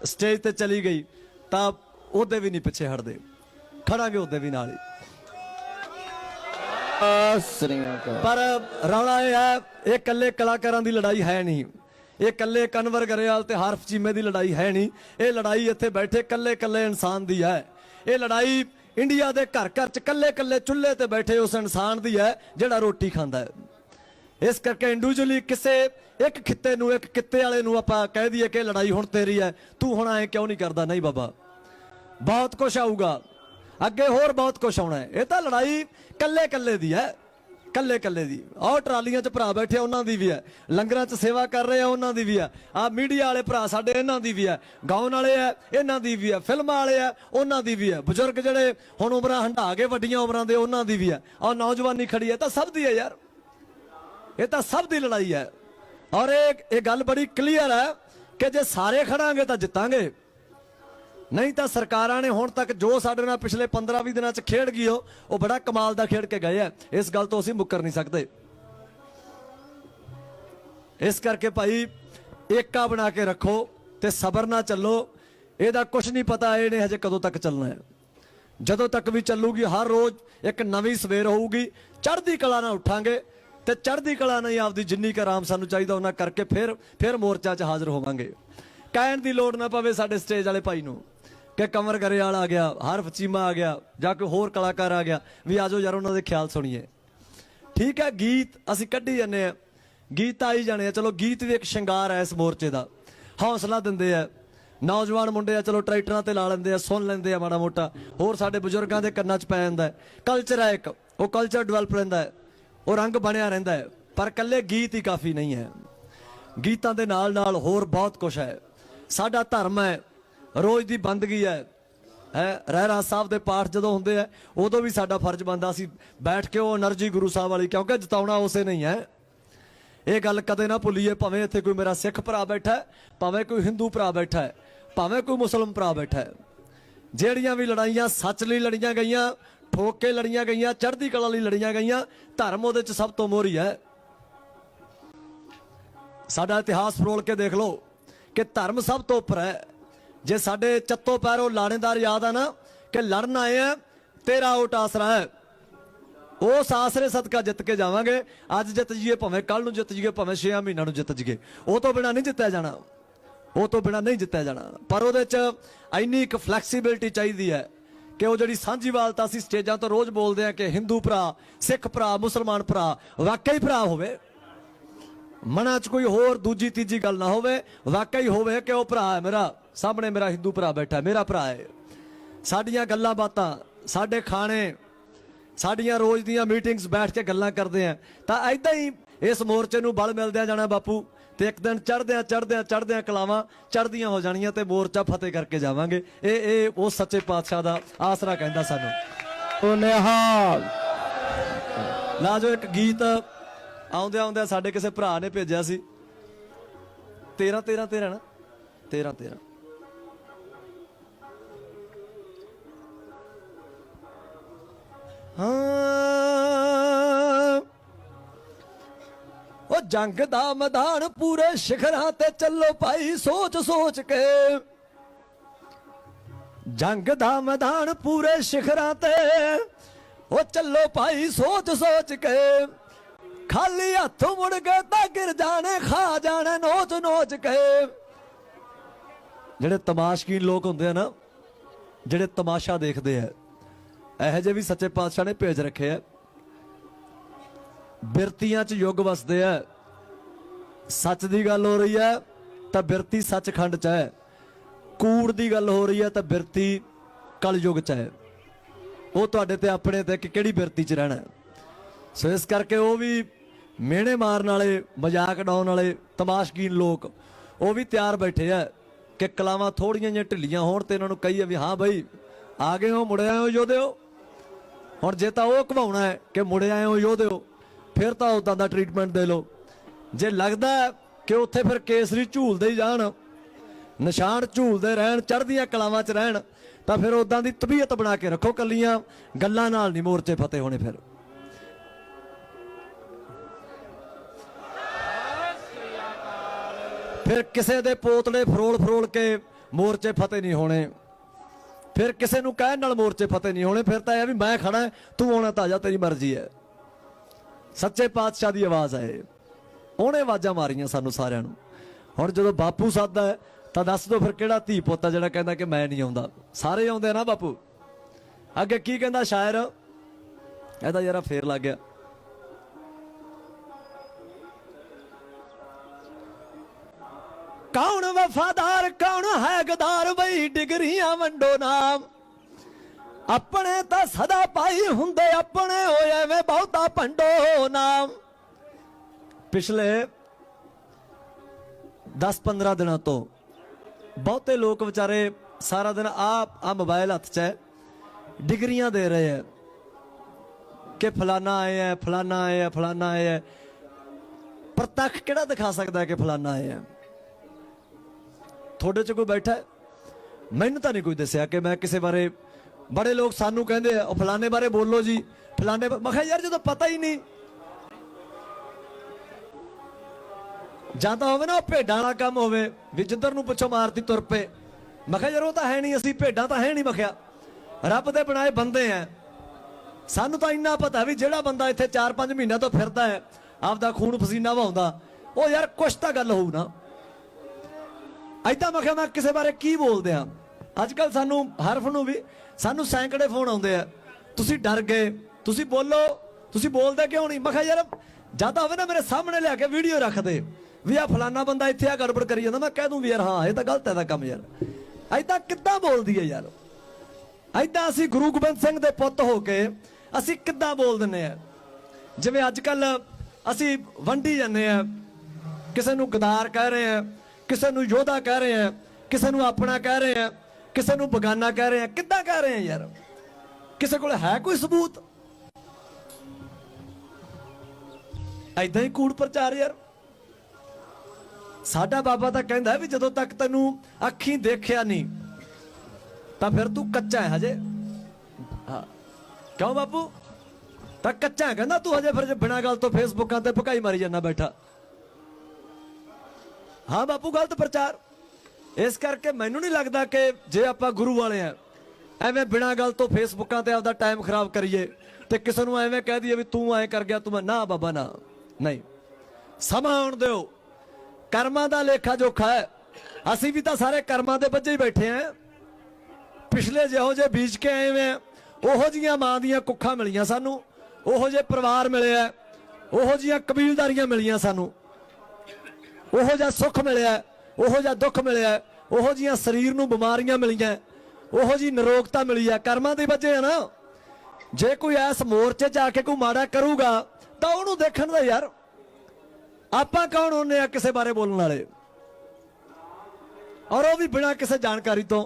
ਸਟੇਜ ਤੇ ਚਲੀ ਗਈ ਤਾਂ ਉਹਦੇ ਵੀ ਨਹੀਂ ਪਿੱਛੇ ਹਟਦੇ, ਖੜਾਂਗੇ ਉਹਦੇ ਵੀ ਨਾਲ ਹੀ। ਪਰ ਰੌਲਾ ਇਹ ਹੈ, ਇਹ ਇਕੱਲੇ ਕਲਾਕਾਰਾਂ ਦੀ ਲੜਾਈ ਹੈ ਨਹੀਂ, ਇਹ ਇਕੱਲੇ ਕਨਵਰ ਗਰੇਵਾਲ ਤੇ ਹਰਫ ਚੀਮੇ ਦੀ ਲੜਾਈ ਹੈ ਨਹੀਂ। ਇਹ ਲੜਾਈ ਇੱਥੇ ਬੈਠੇ ਕੱਲੇ ਕੱਲੇ ਇਨਸਾਨ ਦੀ ਹੈ। ਇਹ ਲੜਾਈ ਇੰਡੀਆ ਦੇ ਘਰ ਘਰ 'ਚ ਕੱਲੇ ਕੱਲੇ ਚੁੱਲ੍ਹੇ ਤੇ ਬੈਠੇ ਉਸ ਇਨਸਾਨ ਦੀ ਹੈ ਜਿਹੜਾ ਰੋਟੀ ਖਾਂਦਾ ਹੈ। ਇਸ ਕਰਕੇ ਇੰਡੀਵਿਜੂਅਲੀ ਕਿਸੇ ਇੱਕ ਖਿੱਤੇ ਨੂੰ, ਇੱਕ ਕਿੱਤੇ ਵਾਲੇ ਨੂੰ ਆਪਾਂ ਕਹਿ ਦਈਏ ਕਿ ਲੜਾਈ ਹੁਣ ਤੇਰੀ ਹੈ, ਤੂੰ ਹੁਣ ਐਂ ਕਿਉਂ ਨਹੀਂ ਕਰਦਾ, ਨਹੀਂ ਬਾਬਾ, ਬਹੁਤ ਕੁਛ ਆਊਗਾ ਅੱਗੇ, ਹੋਰ ਬਹੁਤ ਕੁਛ ਆਉਣਾ ਹੈ। ਇਹ ਤਾਂ ਲੜਾਈ ਕੱਲੇ ਕੱਲੇ ਦੀ ਹੈ, ਕੱਲੇ ਕੱਲੇ ਦੀ। ਆਹ ਟਰਾਲੀਆਂ 'ਚ ਭਰਾ ਬੈਠੇ ਉਹਨਾਂ ਦੀ ਵੀ ਹੈ, ਲੰਗਰਾਂ 'ਚ ਸੇਵਾ ਕਰ ਰਹੇ ਆ ਉਹਨਾਂ ਦੀ ਵੀ ਹੈ, ਆਹ ਮੀਡੀਆ ਵਾਲੇ ਭਰਾ ਸਾਡੇ ਇਹਨਾਂ ਦੀ ਵੀ ਹੈ, ਗਾਉਣ ਵਾਲੇ ਆ ਇਹਨਾਂ ਦੀ ਵੀ ਹੈ, ਫਿਲਮਾਂ ਵਾਲੇ ਆ ਉਹਨਾਂ ਦੀ ਵੀ ਹੈ, ਬਜ਼ੁਰਗ ਜਿਹੜੇ ਹੁਣ ਉਮਰਾਂ ਹੰਢਾ ਕੇ ਵੱਡੀਆਂ ਉਮਰਾਂ ਦੇ ਉਹਨਾਂ ਦੀ ਵੀ ਹੈ, ਆਹ ਨੌਜਵਾਨੀ ਖੜੀ ਹੈ, ਤਾਂ ਸਭ ਦੀ ਹੈ ਯਾਰ, ਇਹ ਤਾਂ ਸਭ ਦੀ ਲੜਾਈ ਹੈ। ਔਰ ਇਹ ਗੱਲ ਬੜੀ ਕਲੀਅਰ ਹੈ ਕਿ ਜੇ ਸਾਰੇ ਖੜਾਂਗੇ ਤਾਂ ਜਿੱਤਾਂਗੇ, ਨਹੀਂ ਤਾਂ ਸਰਕਾਰਾਂ ਨੇ ਹੁਣ ਤੱਕ ਜੋ ਸਾਡੇ ਨਾਲ ਪਿਛਲੇ 15-20 ਦਿਨਾਂ 'ਚ ਖੇਡ ਗਈ ਉਹ ਬੜਾ ਕਮਾਲ ਦਾ ਖੇਡ ਕੇ ਗਏ ਆ। ਇਸ ਗੱਲ ਤੋਂ ਅਸੀਂ ਮੁੱਕਰ ਨਹੀਂ ਸਕਦੇ। ਇਸ ਕਰਕੇ ਭਾਈ ਏਕਾ ਬਣਾ ਕੇ ਰੱਖੋ ਤੇ ਸਬਰ ਨਾਲ ਚੱਲੋ। ਇਹਦਾ ਕੁਝ ਨਹੀਂ ਪਤਾ ਇਹਨੇ ਹਜੇ ਕਦੋਂ ਤੱਕ ਚੱਲਣਾ ਹੈ। ਜਦੋਂ ਤੱਕ ਵੀ ਚੱਲੂਗੀ, ਹਰ ਰੋਜ਼ ਇੱਕ ਨਵੀਂ ਸਵੇਰ ਹੋਊਗੀ, ਚੜ੍ਹਦੀ ਕਲਾ ਨਾਲ ਉੱਠਾਂਗੇ ਤੇ ਚੜ੍ਹਦੀ ਕਲਾ ਨਾਲ ਆਪਦੀ ਜਿੰਨੀ ਕੁ ਆਰਾਮ ਸਾਨੂੰ ਚਾਹੀਦਾ ਉਹਨਾਂ ਕਰਕੇ ਫਿਰ ਮੋਰਚਾ 'ਚ ਹਾਜ਼ਰ ਹੋਵਾਂਗੇ। ਕਹਿਣ ਦੀ ਲੋੜ ਨਾ ਪਵੇ ਸਾਡੇ ਸਟੇਜ ਵਾਲੇ ਭਾਈ ਨੂੰ ਕਿ ਕੰਵਰ ਗਰੇਵਾਲ ਆ ਗਿਆ, ਹਰਫ ਚੀਮਾ ਆ ਗਿਆ, ਜਾਂ ਕੋਈ ਹੋਰ ਕਲਾਕਾਰ ਆ ਗਿਆ, ਵੀ ਆਜੋ ਯਾਰ ਉਹਨਾਂ ਦੇ ਖਿਆਲ ਸੁਣੀਏ। ਠੀਕ ਹੈ, ਗੀਤ ਅਸੀਂ ਕੱਢੀ ਜਾਂਦੇ ਆ, ਗੀਤ ਆਈ ਜਾਣੇ ਆ, ਚਲੋ ਗੀਤ ਵੀ ਇੱਕ ਸ਼ਿੰਗਾਰ ਹੈ ਇਸ ਮੋਰਚੇ ਦਾ, ਹੌਸਲਾ ਦਿੰਦੇ ਆ। ਨੌਜਵਾਨ ਮੁੰਡੇ ਆ, ਚਲੋ ਟਰੈਕਟਰਾਂ ਤੇ ਲਾ ਲੈਂਦੇ ਆ, ਸੁਣ ਲੈਂਦੇ ਆ ਮਾੜਾ ਮੋਟਾ, ਹੋਰ ਸਾਡੇ ਬਜ਼ੁਰਗਾਂ ਦੇ ਕੰਨਾਂ 'ਚ ਪੈ ਜਾਂਦਾ। ਕਲਚਰ ਹੈ ਇੱਕ, ਉਹ ਕਲਚਰ ਡਿਵੈਲਪ ਰਹਿੰਦਾ ਹੈ, ਉਹ ਰੰਗ ਬਣਿਆ ਰਹਿੰਦਾ ਹੈ। ਪਰ ਇਕੱਲੇ ਗੀਤ ਹੀ ਕਾਫੀ ਨਹੀਂ ਹੈ, ਗੀਤਾਂ ਦੇ ਨਾਲ ਨਾਲ ਹੋਰ ਬਹੁਤ ਕੁਛ ਹੈ। ਸਾਡਾ ਧਰਮ ਹੈ, ਰੋਜ਼ ਦੀ ਬੰਦਗੀ ਹੈ। ਰਹਿਰਾਸ ਸਾਹਿਬ ਦੇ ਪਾਠ ਜਦੋਂ ਹੁੰਦੇ ਆ ਉਦੋਂ ਵੀ ਸਾਡਾ ਫਰਜ਼ ਬਣਦਾ ਸੀ ਬੈਠ ਕੇ ਉਹ એનર્ਜੀ ਗੁਰੂ ਸਾਹਿਬ ਵਾਲੀ, ਕਿਉਂਕਿ ਜਿਤਾਉਣਾ ਉਸੇ ਨਹੀਂ ਹੈ। ਇਹ ਗੱਲ ਕਦੇ ਨਾ ਭੁੱਲੀਏ, ਭਾਵੇਂ ਇੱਥੇ ਕੋਈ ਮੇਰਾ ਸਿੱਖ ਭਰਾ ਬੈਠਾ ਹੈ, ਭਾਵੇਂ ਕੋਈ ਹਿੰਦੂ ਭਰਾ ਬੈਠਾ ਹੈ, ਭਾਵੇਂ ਕੋਈ ਮੁਸਲਮ ਭਰਾ ਬੈਠਾ ਹੈ। ਜਿਹੜੀਆਂ ਵੀ ਲੜਾਈਆਂ ਸੱਚ ਲਈ ਲੜੀਆਂ ਗਈਆਂ, ਠੋਕ ਕੇ ਲੜੀਆਂ ਗਈਆਂ, ਚੜ੍ਹਦੀ ਕਲਾ ਲਈ ਲੜੀਆਂ ਗਈਆਂ, ਧਰਮ ਉਹਦੇ 'ਚ ਸਭ ਤੋਂ ਮੋਹਰੀ ਹੈ। ਸਾਡਾ ਇਤਿਹਾਸ ਫਰੋਲ ਕੇ ਦੇਖ ਲਓ ਕਿ ਧਰਮ ਸਭ ਤੋਂ ਉੱਪਰ ਹੈ। ਜੇ ਸਾਡੇ ਚੱਤੋ ਪੈਰੋਂ ਲਾਣੇਦਾਰ ਯਾਦ ਆ ਨਾ ਕਿ ਲੜਨ ਆਏ ਆ, ਤੇਰਾ ਓਟ ਆਸਰਾ ਹੈ, ਉਸ ਆਸਰੇ ਸਦਕਾ ਜਿੱਤ ਕੇ ਜਾਵਾਂਗੇ। ਅੱਜ ਜਿੱਤ ਜੀਏ, ਭਾਵੇਂ ਕੱਲ ਨੂੰ ਜਿੱਤ ਜੀਏ, ਭਾਵੇਂ 6 ਮਹੀਨਿਆਂ ਨੂੰ ਜਿੱਤ ਜੀਏ, ਉਹ ਤੋਂ ਬਿਨਾਂ ਨਹੀਂ ਜਿੱਤਿਆ ਜਾਣਾ, ਉਹ ਤੋਂ ਬਿਨਾਂ ਨਹੀਂ ਜਿੱਤਿਆ ਜਾਣਾ। ਪਰ ਉਹਦੇ 'ਚ ਇੰਨੀ ਇੱਕ ਫਲੈਕਸੀਬਿਲਿਟੀ ਚਾਹੀਦੀ ਹੈ ਕਿ ਉਹ ਜਿਹੜੀ ਸਾਂਝੀਵਾਲਤਾ ਅਸੀਂ ਸਟੇਜਾਂ ਤੋਂ ਰੋਜ਼ ਬੋਲਦੇ ਆ ਕਿ ਹਿੰਦੂ ਭਰਾ, ਸਿੱਖ ਭਰਾ, ਮੁਸਲਮਾਨ ਭਰਾ ਵਾਕਈ ਭਰਾ ਹੋਵੇ, ਮਨਾਂ 'ਚ ਕੋਈ ਹੋਰ ਦੂਜੀ ਤੀਜੀ ਗੱਲ ਨਾ ਹੋਵੇ, ਵਾਕਈ ਹੋਵੇ ਕਿ ਉਹ ਭਰਾ ਹੈ ਮੇਰਾ, ਸਾਹਮਣੇ ਮੇਰਾ ਹਿੰਦੂ ਭਰਾ ਬੈਠਾ, ਮੇਰਾ ਭਰਾ ਹੈ। ਸਾਡੀਆਂ ਗੱਲਾਂ ਬਾਤਾਂ, ਸਾਡੇ ਖਾਣੇ, ਸਾਡੀਆਂ ਰੋਜ਼ ਦੀਆਂ ਮੀਟਿੰਗਸ ਬੈਠ ਕੇ ਗੱਲਾਂ ਕਰਦੇ ਆ, ਤਾਂ ਐਦਾਂ ਹੀ ਇਸ ਮੋਰਚੇ ਨੂੰ ਬਲ ਮਿਲਦਿਆਂ ਜਾਣਾ ਬਾਪੂ, ਤੇ ਇੱਕ ਦਿਨ ਚੜ੍ਹਦਿਆਂ ਕਲਾਵਾਂ ਚੜ੍ਹਦੀਆਂ ਹੋ ਜਾਣੀਆਂ ਤੇ ਮੋਰਚਾ ਫਤਿਹ ਕਰਕੇ ਜਾਵਾਂਗੇ। ਇਹ ਉਹ ਸੱਚੇ ਪਾਤਸ਼ਾਹ ਦਾ ਆਸਰਾ ਕਹਿੰਦਾ ਸਾਨੂੰ। ਉਹ ਨਿਹਾਲ ਲਾ ਜੋ ਇੱਕ ਗੀਤ ਆਉਂਦਿਆਂ ਸਾਡੇ ਕਿਸੇ ਭਰਾ ਨੇ ਭੇਜਿਆ ਸੀ, 13 ਨਾ 13 ਹਾਂ। ਉਹ ਜੰਗ ਦਾ ਮੈਦਾਨ ਪੂਰੇ ਸ਼ਿਖਰਾਂ ਤੇ ਚੱਲੋ ਭਾਈ ਸੋਚ ਸੋਚ ਕੇ, ਜੰਗ ਦਾ ਮੈਦਾਨ ਪੂਰੇ ਸ਼ਿਖਰਾਂ ਤੇ ਉਹ ਚੱਲੋ ਭਾਈ ਸੋਚ ਸੋਚ ਕੇ, ਖਾਲੀ ਹੱਥ ਮੁੜ ਕੇ ਤਾਂ ਗਿਰ ਜਾਣੇ, ਖਾ ਜਾਣੇ ਨੋਚ ਨੋਚ ਕੇ। ਜਿਹੜੇ ਤਮਾਸ਼ਕੀਨ ਲੋਕ ਹੁੰਦੇ ਆ ਨਾ, ਜਿਹੜੇ ਤਮਾਸ਼ਾ ਦੇਖਦੇ ਆ, ਇਹੋ ਜਿਹੇ ਵੀ ਸੱਚੇ ਪਾਤਸ਼ਾਹ ਨੇ ਭੇਜ ਰੱਖੇ ਆ। ਬਿਰਤੀਆਂ 'ਚ ਯੁੱਗ ਵਸਦੇ ਆ, ਸੱਚ ਦੀ ਗੱਲ ਹੋ ਰਹੀ ਹੈ ਤਾਂ ਬਿਰਤੀ ਸੱਚਖੰਡ 'ਚ ਹੈ, ਕੂੜ ਦੀ ਗੱਲ ਹੋ ਰਹੀ ਹੈ ਤਾਂ ਬਿਰਤੀ ਕਲਯੁਗ 'ਚ ਹੈ। ਉਹ ਤੁਹਾਡੇ ਤੇ ਆਪਣੇ ਤੇ ਕਿ ਕਿਹੜੀ ਬਿਰਤੀ 'ਚ ਰਹਿਣਾ। ਸੋ ਇਸ ਕਰਕੇ ਉਹ ਵੀ ਮਿਹਣੇ ਮਾਰਨ ਵਾਲੇ, ਮਜ਼ਾਕ ਉਡਾਉਣ ਵਾਲੇ ਤਮਾਸ਼ਕੀਨ ਲੋਕ ਉਹ ਵੀ ਤਿਆਰ ਬੈਠੇ ਆ ਕਿ ਕਲਾਵਾਂ ਥੋੜੀਆਂ ਜਿਹੀਆਂ ਢਿੱਲੀਆਂ ਹੋਣ ਤੇ ਇਹਨਾਂ ਨੂੰ ਕਹੀਏ ਵੀ ਹਾਂ ਬਈ ਆ ਗਏ ਹੋ, ਮੁੜ ਆਏ ਹੋ ਯੋਧਿਓ। ਹੁਣ ਜੇ ਤਾਂ ਉਹ ਘਵਾਉਣਾ ਹੈ ਕਿ ਮੁੜ ਆਏ ਹੋ ਯੋਧਿਓ, फिर तो उदां दा ट्रीटमेंट दे लो। जे लगदा कि उत्थे फिर केसरी झूलदे ही जाण, निशान झूलदे रहण, चढ़दियां कलावां च रहण, तां फिर उदां दी तबीयत बना के रखो। कल्लियां गल्लां नाल नहीं मोर्चे फतेह होने। फिर किसे दे पोतले फरोल फरोल के मोर्चे फतेह नहीं होने, फिर किसे नूं कहण नाल मोर्चे फतेह नहीं होने। फिर तां यह भी मैं खड़ा तू आउणा तां जा, तेरी मर्जी है। सच्चे पातशाह की आवाज़ है, ਉਹਨੇ आवाज़ां मारियां सानू सारिਆਂ ਨੂੰ। ਹੁਣ ਜਦੋਂ ਬਾਪੂ ਸੱਦਦਾ ਹੈ ਤਾਂ ਦੱਸ ਦਿਓ ਫਿਰ ਕਿਹੜਾ ਧੀ ਪੁੱਤ ਆ ਜਿਹੜਾ ਕਹਿੰਦਾ ਕਿ ਮੈਂ ਨਹੀਂ ਆਉਂਦਾ। ਸਾਰੇ ਆਉਂਦੇ ਨਾ ਬਾਪੂ। ਅੱਗੇ ਕੀ ਕਹਿੰਦਾ ਸ਼ਾਇਰ, ਇਹਦਾ ਯਾਰਾ ਫੇਰ ਲੱਗ ਗਿਆ। कौन वफादार कौन है गदार, बई डिगरियां वंडो नाम। अपने तो सदा पाई हुंदे, अपने होए में बहुता भंडो नाम। पिछले 10-15 दिनों तो बहुते लोग बेचारे सारा दिन आ मोबाइल हथ च है डिगरियां दे रहे हैं कि फलाना आए है, फलाना आए है, फलाना आए है। प्रतख किहड़ा दिखा सकता है कि फलाना आए है? थोड़े च कोई बैठा है? मैनू तो नहीं कोई दसिया कि मैं किसी बारे। बड़े लोग सानू कहते हैं फलाने बारे बोलो जी, फलाने। मैं कहा यार जो पता ही नहीं, जाता होवे ना भेडां वाला काम होवे भी जिधर नूं पुछो मारती तुर पे। मैं कहा यार वो तो है नहीं, असीं भेडां तो है नहीं। मैं कहा रब दे बनाए बंदे हैं, सानू तो इन्ना पता भी जिहड़ा बंदा इत्थे 4-5 महीनों तो फिरदा है आपदा खून पसीना वहाउंदा, वो यार कुछ तो गल होऊ ना। ऐदा मैं क्या मैं किसी बारे की बोल दिया। अजकल सानू हरफ नूं भी सानू सैकड़े फोन आउंदे आ, तुसीं डर गए, तुसीं बोलो, तुसीं बोलदे क्यों नहीं। मैं कहा यार ज्यादा होवे ना मेरे सामने लिया के वीडियो रख दे भी आ फलाना बंदा इत्थे आ गड़बड़ करी जांदा, मैं कह दूं भी यार हाँ ये तो गलत है काम। यार ऐदा किद्दां बोलदी है यार? ऐदा असीं गुरु गोबिंद सिंह दे पुੱਤ हो के असीं किद्दां बोल दिंदे आ? जिवें अजकल असीं वंडी जांदे आ, किसे नूं गदार कह रहे हैं, किसे नूं योधा कह रहे हैं, किसे नूं अपना कह रहे हैं, किसे नूं बगाना कह रहे हैं। किद्दां कह रहे हैं यार? किसे कोल है कोई सबूत? ऐदां ही कूड़ प्रचार यार। साडा बाबा तां कहंदा भी जदों तक तैनूं अखीं देखिया नहीं तां फिर तू कच्चा है हजे। हाँ क्यों बापू? तां कच्चा है कहंदा तू हजे, फिर बिना गल तो फेसबुकां ते भकाई मारी जाना बैठा। हाँ बापू गलत प्रचार। इस करके मैनू नहीं लगता कि जे आपां गुरु वाले हैं एवें बिना गल तो फेसबुकां ते आपदा टाइम खराब करिए ते किसे नूं एवें कह दईए भी तू ऐ कर गया, तू ना बाबा ना, नहीं। समा आउण दिओ, कर्मां दा लेखा जोखा है। असीं भी तां सारे कर्मां दे बज्झे ही बैठे हैं। पिछले जिहो जे बीज के आए हैं ओहो जिहियां मां दियां कुੱਖਾਂ मिलियां सानू, ओहो जे परिवार मिले है, ओहो जिहियां कबीलदारियां मिलियां सानू, ओहो जिहा सुख मिलिया, ओहो जिहा दुख मिलिया, ओहो जिहियां शरीर नूं बीमारियां मिलियां, ओहो जी निरोगता मिली है। कर्मां दे वजह है ना। जे कोई इस मोर्चे च आके कोई माड़ा करूगा तो उहनूं देखण दा यार आपां कौन होने आ किसे बारे बोलण वाले? और वो भी बिना किसी जानकारी तो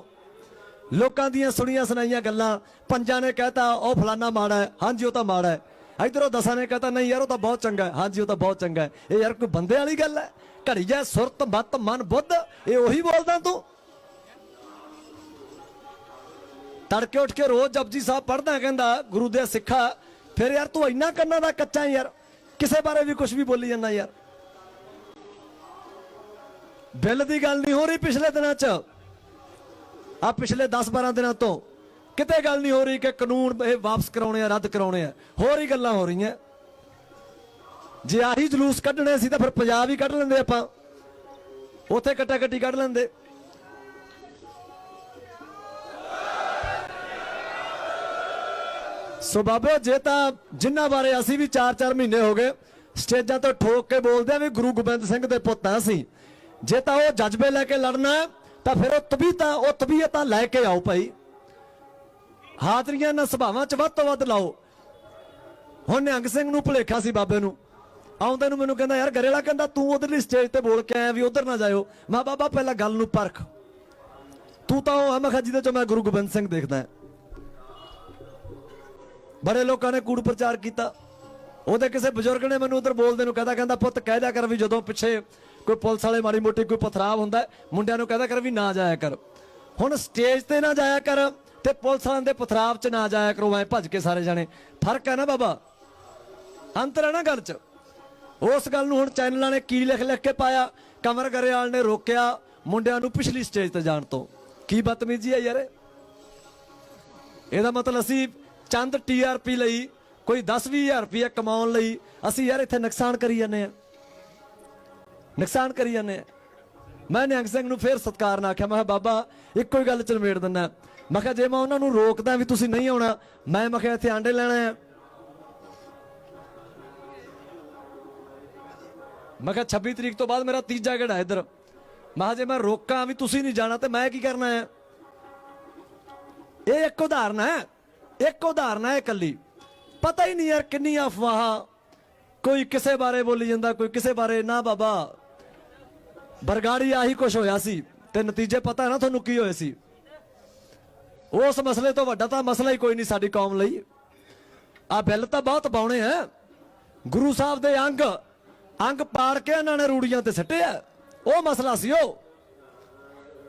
लोकां दियां सुनियां सुनाइयां गल्लां। पंजां ने कहता ओ फलाना माड़ा है, हाँ जी वो तो माड़ा है। इधरों 10 ने कहता नहीं यार वो तो बहुत चंगा है, हाँ जी वो तो बहुत चंगा है। ये यार कोई बंदे वाली गल है? घड़ी जाए सुरत मत मन बुद्ध, ये उही बोलदा तू? तड़के उठ के रोज जपजी साहब पढ़दा कहंदा गुरु दे सिखा, फिर यार तू इन्ना कन्ना दा कच्चा है यार, किसे बारे भी कुछ भी बोली जाना यार। बिल की गल नहीं हो रही पिछले दिनों च, आ पिछले 10-12 दिनों तो किते गल नहीं हो रही कि कानून ये वापस कराने रद्द कराने, होर ही गल्लां हो रही हैं। जे आही जलूस कढ़ने सी तो फिर पंजाब ही कढ़ लेंदे, आपां उत्थे कट्टा कट्टी कढ़ लेंदे। सो बाबे जे तां जिन्हां बारे असीं भी 4-4 महीने हो गए स्टेजां तो ठोक के बोलदे आ भी गुरु गोबिंद सिंह दे पुत्त आ असीं, जे तां वो जज्बे लैके लड़ना है तो फिर वो तबीयतां लैके आओ भाई। हाजरियां ना सभावां च वध तों वध लाओ। हुण निहंग सिंह नूं भुलेखा सी बाबे नूं, आउंदे नूं मैनूं कहंदा यार गरेला कहंदा तू उधरली स्टेज ते बोल के आया भी उधर ना जाओ। मैं बाबा पहला गल नूं परख, तू तां ओह मैं जिहदे चों मैं गुरु गोबिंद सिंह देखदा। बड़े लोगों ने कूड़ प्रचार किया, ਉਹਦੇ ਕਿਸੇ ਬਜ਼ੁਰਗ ਨੇ ਮੈਨੂੰ ਉਧਰ ਬੋਲਦੇ ਨੂੰ ਕਹਿੰਦਾ ਪੁੱਤ ਕਹਿ ਦਿਆ ਕਰ ਵੀ ਜਦੋਂ ਪਿੱਛੇ ਕੋਈ ਪੁਲਿਸ ਵਾਲੇ ਮਾੜੀ ਮੋਟੀ ਕੋਈ ਪਥਰਾਵ ਹੁੰਦਾ ਮੁੰਡਿਆਂ ਨੂੰ ਕਹਿੰਦਾ ਕਰ ਵੀ ਨਾ ਜਾਇਆ ਕਰ। ਹੁਣ ਸਟੇਜ ਤੇ ਨਾ ਜਾਇਆ ਕਰ ਤੇ ਪੁਲਿਸ ਵਾਲਿਆਂ ਦੇ ਪਥਰਾਵ 'ਚ ਨਾ ਜਾਇਆ ਕਰੋ ਐ ਭੱਜ ਕੇ ਸਾਰੇ ਜਾਣੇ। ਫਰਕ ਹੈ ਨਾ ਬਾਬਾ, ਅੰਤਰ ਹੈ ਨਾ ਗੱਲ 'ਚ। ਉਸ ਗੱਲ ਨੂੰ ਹੁਣ ਚੈਨਲਾਂ ਨੇ ਕੀ ਲਿਖ ਕੇ ਪਾਇਆ, ਕਮਰ ਗਰੇਵਾਲ ਨੇ ਰੋਕਿਆ ਮੁੰਡਿਆਂ ਨੂੰ ਪਿਛਲੀ ਸਟੇਜ ਤੇ ਜਾਣ ਤੋਂ। ਕੀ ਬਦਤਮੀਜ਼ੀ ਹੈ ਯਾਰ। ਇਹਦਾ ਮਤਲਬ ਅਸੀਂ ਚੰਦ TRP ਲਈ ਕੋਈ 10-20 ਹਜ਼ਾਰ ਰੁਪਇਆ ਕਮਾਉਣ ਲਈ ਅਸੀਂ ਯਾਰ ਇੱਥੇ ਨੁਕਸਾਨ ਕਰੀ ਜਾਂਦੇ ਆ, ਨੁਕਸਾਨ ਕਰੀ ਜਾਂਦੇ ਆ। ਮੈਂ ਨਿਹੰਗ ਸਿੰਘ ਨੂੰ ਫੇਰ ਸਤਿਕਾਰ ਨਾਲ ਆਖਿਆ, ਮੈਂ ਕਿਹਾ ਬਾਬਾ ਇੱਕੋ ਹੀ ਗੱਲ ਚ ਨਿਬੇੜ ਦਿੰਦਾ। ਮੈਂ ਕਿਹਾ ਜੇ ਮੈਂ ਉਹਨਾਂ ਨੂੰ ਰੋਕਦਾ ਵੀ ਤੁਸੀਂ ਨਹੀਂ ਆਉਣਾ, ਮੈਂ ਕਿਹਾ ਇੱਥੇ ਆਂਡੇ ਲੈਣਾ ਆ। ਮੈਂ ਕਿਹਾ 26 ਤਰੀਕ ਤੋਂ ਬਾਅਦ ਮੇਰਾ ਤੀਜਾ ਗੇੜਾ ਇੱਧਰ। ਮੈਂ ਕਿਹਾ ਜੇ ਮੈਂ ਰੋਕਾਂ ਵੀ ਤੁਸੀਂ ਨਹੀਂ ਜਾਣਾ ਤੇ ਮੈਂ ਕੀ ਕਰਨਾ ਹੈ। ਇਹ ਇੱਕ ਉਦਾਹਰਨ ਹੈ, ਇੱਕ ਉਦਾਹਰਨ ਹੈ ਇਕੱਲੀ। ਪਤਾ ਹੀ ਨਹੀਂ ਯਾਰ ਕਿੰਨੀ ਅਫਵਾਹ, ਕੋਈ ਕਿਸੇ ਬਾਰੇ ਬੋਲੀ ਜਾਂਦਾ, ਕੋਈ ਕਿਸੇ ਬਾਰੇ। ਨਾ ਬਾਬਾ, ਬਰਗਾੜੀ ਆਹੀ ਕੁਛ ਹੋਇਆ ਸੀ ਤੇ ਨਤੀਜੇ ਪਤਾ ਨਾ ਤੁਹਾਨੂੰ ਕੀ ਹੋਏ ਸੀ। ਉਸ ਮਸਲੇ ਤੋਂ ਵੱਡਾ ਤਾਂ ਮਸਲਾ ਹੀ ਕੋਈ ਨਹੀਂ ਸਾਡੀ ਕੌਮ ਲਈ। ਆ ਬਿੱਲ ਤਾਂ ਬਹੁਤ ਪਾਉਣੇ ਆ, ਗੁਰੂ ਸਾਹਿਬ ਦੇ ਅੰਗ ਪਾੜ ਕੇ ਇਹਨਾਂ ਨੇ ਰੂੜੀਆਂ ਤੇ ਸੱਟਿਆ, ਉਹ ਮਸਲਾ ਸੀ ਉਹ।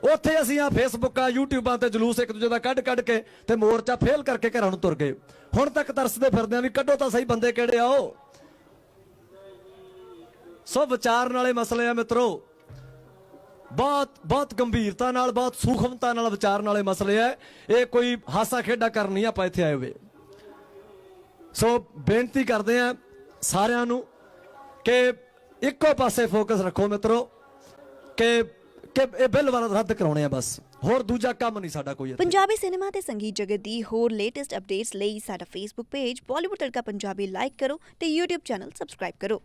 ਉੱਥੇ ਅਸੀਂ ਆ ਫੇਸਬੁੱਕਾਂ ਯੂਟਿਊਬਾਂ ਤੇ ਜਲੂਸ ਇੱਕ ਦੂਜੇ ਦਾ ਕੱਢ ਕੇ ਤੇ ਮੋਰਚਾ ਫੇਲ ਕਰਕੇ ਘਰਾਂ ਨੂੰ ਤੁਰ ਗਏ। ਹੁਣ ਤੱਕ ਤਰਸਦੇ ਫਿਰਦੇ ਆ ਵੀ ਕੱਢੋ ਤਾਂ ਸਹੀ ਬੰਦੇ ਕਿਹੜੇ ਆ ਉਹ। ਸੋ ਵਿਚਾਰਨ ਵਾਲੇ ਮਸਲੇ ਆ ਮਿੱਤਰੋ, ਬਹੁਤ ਗੰਭੀਰਤਾ ਨਾਲ, ਬਹੁਤ ਸੂਖਮਤਾ ਨਾਲ ਵਿਚਾਰਨ ਵਾਲੇ ਮਸਲੇ ਆ। ਇਹ ਕੋਈ ਹਾਸਾ ਖੇਡਾ ਕਰਨ ਨਹੀਂ ਆਪਾਂ ਇੱਥੇ ਆਏ ਹੋਏ। ਸੋ ਬੇਨਤੀ ਕਰਦੇ ਆ ਸਾਰਿਆਂ ਨੂੰ ਕਿ ਇੱਕੋ ਪਾਸੇ ਫੋਕਸ ਰੱਖੋ ਮਿੱਤਰੋ, ਕਿ ਇਹ ਬਿੱਲ ਵਾਲਾ ਰੱਦ ਕਰਾਉਣੇ ਆ ਬਸ, ਹੋਰ ਦੂਜਾ ਕੰਮ ਨਹੀਂ ਸਾਡਾ ਕੋਈ। ਪੰਜਾਬੀ ਸਿਨੇਮਾ ਤੇ ਸੰਗੀਤ ਜਗਤ ਦੀ ਹੋਰ ਲੇਟੈਸਟ ਅਪਡੇਟਸ ਲਈ ਸਾਡਾ ਫੇਸਬੁੱਕ ਪੇਜ ਬਾਲੀਵੁੱਡ ਤੜਕਾ ਪੰਜਾਬੀ ਲਾਈਕ ਕਰੋ ਤੇ YouTube ਚੈਨਲ ਸਬਸਕ੍ਰਾਈਬ ਕਰੋ।